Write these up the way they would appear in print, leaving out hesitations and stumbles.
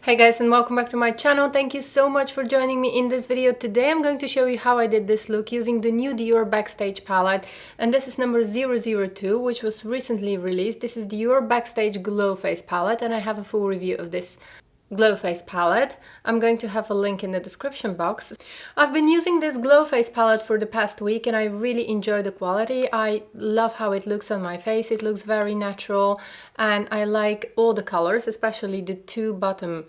Hey guys, and welcome back to my channel. Thank you so much for joining me in this video. Today I'm going to show you how I did this look using the new Dior Backstage palette, and this is number 002, which was recently released. This is Dior Backstage Glow Face palette, and I have a full review of this Glow Face palette. I'm going to have a link in the description box. I've been using this Glow Face palette for the past week and I really enjoy the quality. I love how it looks on my face. It looks very natural and I like all the colors, especially the two bottom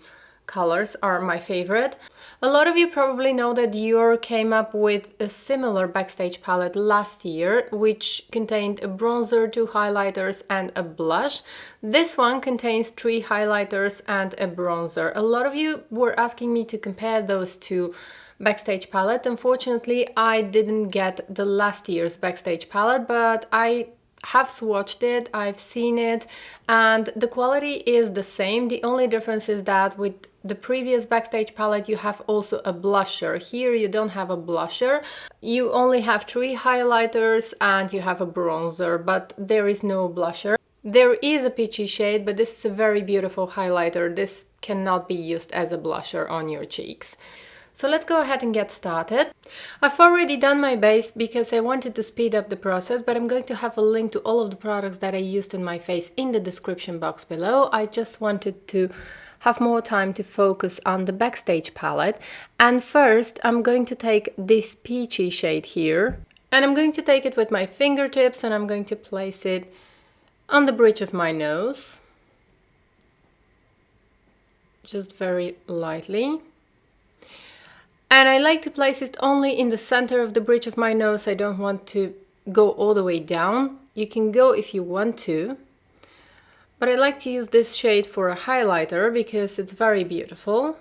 colors are my favorite. A lot of you probably know that Dior came up with a similar Backstage palette last year, which contained a bronzer, 2 highlighters and a blush. This one contains 3 highlighters and a bronzer. A lot of you were asking me to compare those two Backstage palette. Unfortunately, I didn't get the last year's Backstage palette, but I have swatched it, I've seen it, and the quality is the same. The only difference is that with the previous Backstage palette you have also a blusher. Here you don't have a blusher. You only have 3 highlighters and you have a bronzer, but there is no blusher. There is a peachy shade, but this is a very beautiful highlighter. This cannot be used as a blusher on your cheeks. So let's go ahead and get started. I've already done my base because I wanted to speed up the process, but I'm going to have a link to all of the products that I used on my face in the description box below. I just wanted to have more time to focus on the Backstage palette. And first, I'm going to take this peachy shade here, and I'm going to take it with my fingertips and I'm going to place it on the bridge of my nose. Just very lightly. And I like to place it only in the center of the bridge of my nose. I don't want to go all the way down. You can go if you want to, but I like to use this shade for a highlighter because it's very beautiful.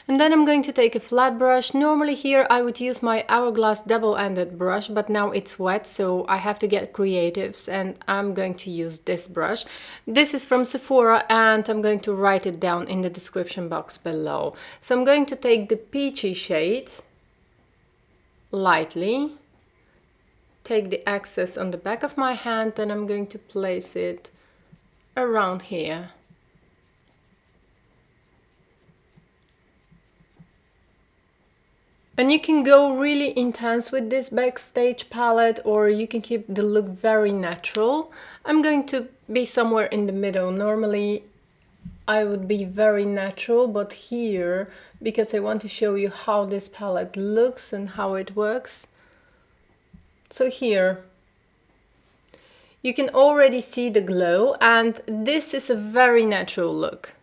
And then I'm going to take a flat brush. Normally here I would use my Hourglass double-ended brush, but now it's wet, so I have to get creative and I'm going to use this brush. This is from Sephora and I'm going to write it down in the description box below. So I'm going to take the peachy shade lightly, take the excess on the back of my hand, and I'm going to place it around here. And you can go really intense with this Backstage palette, or you can keep the look very natural. I'm going to be somewhere in the middle. Normally I would be very natural, but here, because I want to show you how this palette looks and how it works. So here you can already see the glow, and this is a very natural look.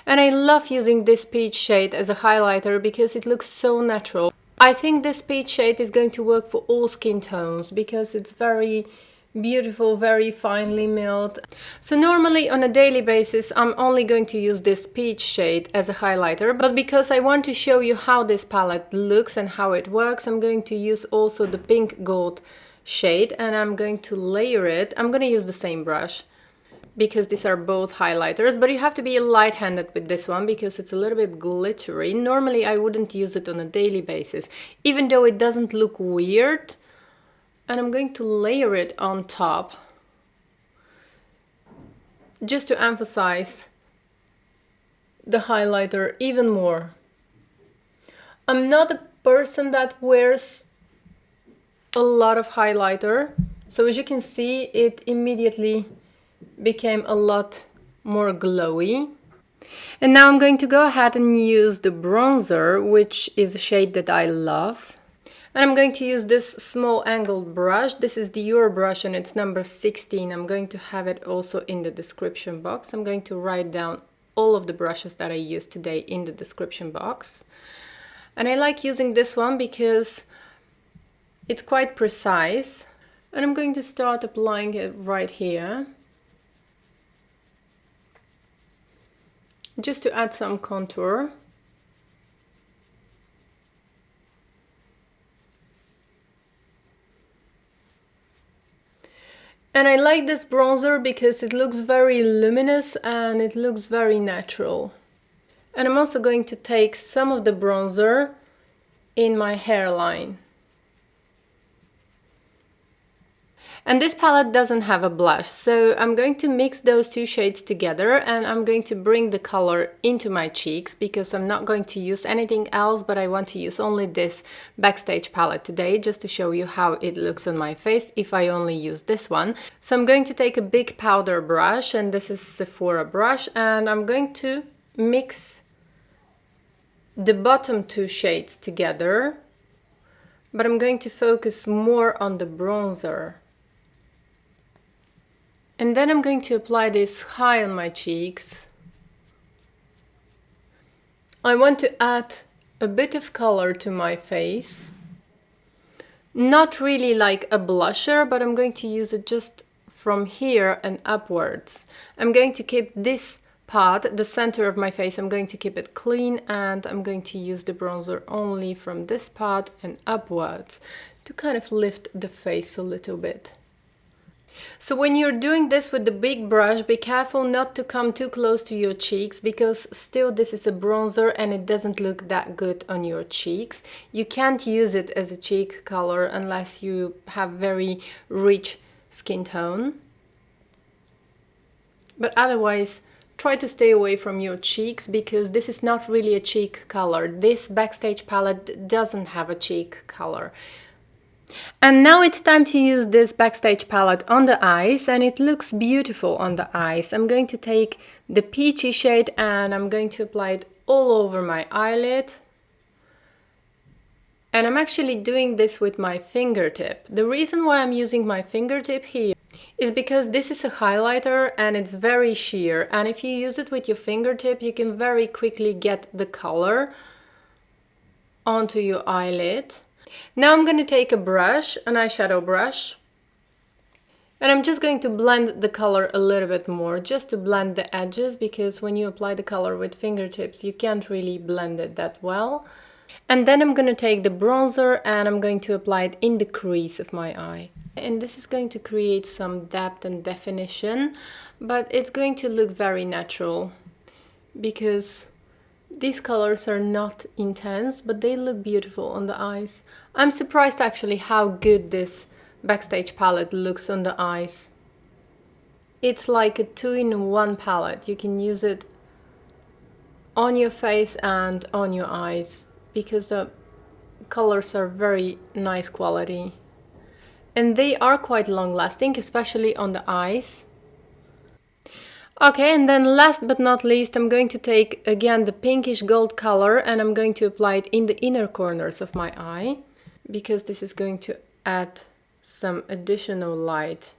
And I love using this peach shade as a highlighter because it looks so natural. I think this peach shade is going to work for all skin tones because it's very beautiful, very finely milled. So normally on a daily basis I'm only going to use this peach shade as a highlighter, but because I want to show you how this palette looks and how it works, I'm going to use also the pink gold shade and I'm going to layer it. I'm going to use the same brush because these are both highlighters, but you have to be light-handed with this one because it's a little bit glittery. Normally I wouldn't use it on a daily basis, even though it doesn't look weird. And I'm going to layer it on top just to emphasize the highlighter even more. I'm not a person that wears a lot of highlighter, so as you can see it immediately became a lot more glowy. And now I'm going to go ahead and use the bronzer, which is a shade that I love. And I'm going to use this small angled brush. This is the Dior brush and it's number 16. I'm going to have it also in the description box. I'm going to write down all of the brushes that I used today in the description box. And I like using this one because it's quite precise. And I'm going to start applying it right here, just to add some contour. And I like this bronzer because it looks very luminous and it looks very natural. And I'm also going to take some of the bronzer in my hairline. And this palette doesn't have a blush, so I'm going to mix those two shades together and I'm going to bring the color into my cheeks because I'm not going to use anything else, but I want to use only this Backstage palette today just to show you how it looks on my face if I only use this one. So I'm going to take a big powder brush, and this is Sephora brush, and I'm going to mix the bottom two shades together, but I'm going to focus more on the bronzer. And then I'm going to apply this high on my cheeks. I want to add a bit of color to my face. Not really like a blusher, but I'm going to use it just from here and upwards. I'm going to keep this part, the center of my face, I'm going to keep it clean, and I'm going to use the bronzer only from this part and upwards to kind of lift the face a little bit. So when you're doing this with the big brush, be careful not to come too close to your cheeks because still this is a bronzer and it doesn't look that good on your cheeks. You can't use it as a cheek color unless you have very rich skin tone. But otherwise, try to stay away from your cheeks because this is not really a cheek color. This Backstage palette doesn't have a cheek color. And now it's time to use this Backstage palette on the eyes, and it looks beautiful on the eyes. I'm going to take the peachy shade and I'm going to apply it all over my eyelid. And I'm actually doing this with my fingertip. The reason why I'm using my fingertip here is because this is a highlighter and it's very sheer. And if you use it with your fingertip, you can very quickly get the color onto your eyelid. Now I'm going to take a brush, an eyeshadow brush, and I'm just going to blend the color a little bit more, just to blend the edges, because when you apply the color with fingertips, you can't really blend it that well. And then I'm going to take the bronzer and I'm going to apply it in the crease of my eye. And this is going to create some depth and definition, but it's going to look very natural because these colors are not intense, but they look beautiful on the eyes. I'm surprised actually how good this Backstage palette looks on the eyes. It's like a 2-in-1 palette. You can use it on your face and on your eyes because the colors are very nice quality. And they are quite long lasting, especially on the eyes. Okay, and then last but not least, I'm going to take again the pinkish gold color and I'm going to apply it in the inner corners of my eye because this is going to add some additional light.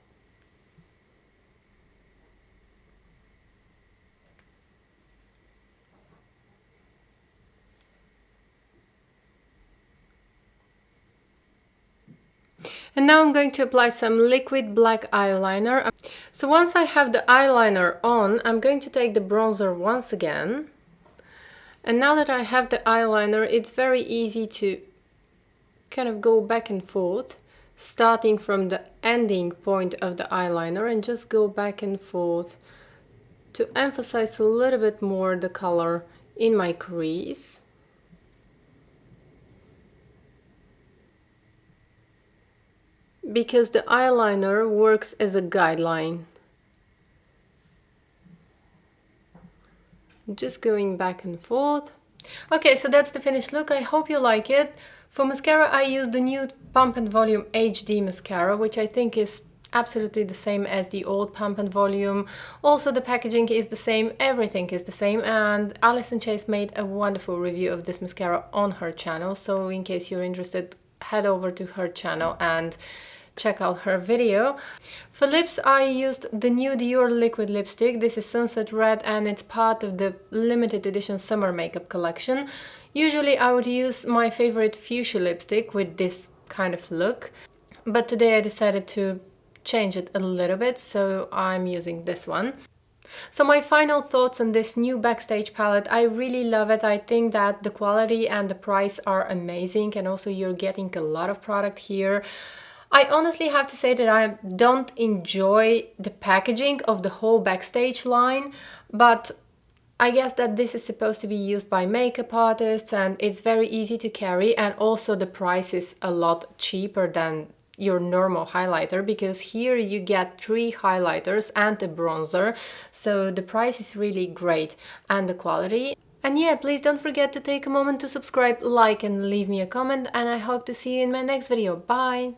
And now I'm going to apply some liquid black eyeliner. So once I have the eyeliner on, I'm going to take the bronzer once again. And now that I have the eyeliner, it's very easy to kind of go back and forth, starting from the ending point of the eyeliner and just go back and forth to emphasize a little bit more the color in my crease. Because the eyeliner works as a guideline. Just going back and forth. Okay, so that's the finished look. I hope you like it. For mascara, I use the new Pump and Volume HD mascara, which I think is absolutely the same as the old Pump and Volume. Also, the packaging is the same, everything is the same, and Alison Chase made a wonderful review of this mascara on her channel. So in case you're interested, head over to her channel and check out her video. For lips, I used the new Dior liquid lipstick. This is Sunset Red and it's part of the limited edition summer makeup collection. Usually I would use my favorite fuchsia lipstick with this kind of look, but today I decided to change it a little bit, so I'm using this one. So my final thoughts on this new Backstage palette, I really love it. I think that the quality and the price are amazing, and also you're getting a lot of product here. I honestly have to say that I don't enjoy the packaging of the whole Backstage line, but I guess that this is supposed to be used by makeup artists and it's very easy to carry, and also the price is a lot cheaper than your normal highlighter, because here you get 3 highlighters and a bronzer, so the price is really great and the quality. And yeah, please don't forget to take a moment to subscribe, like and leave me a comment, and I hope to see you in my next video. Bye!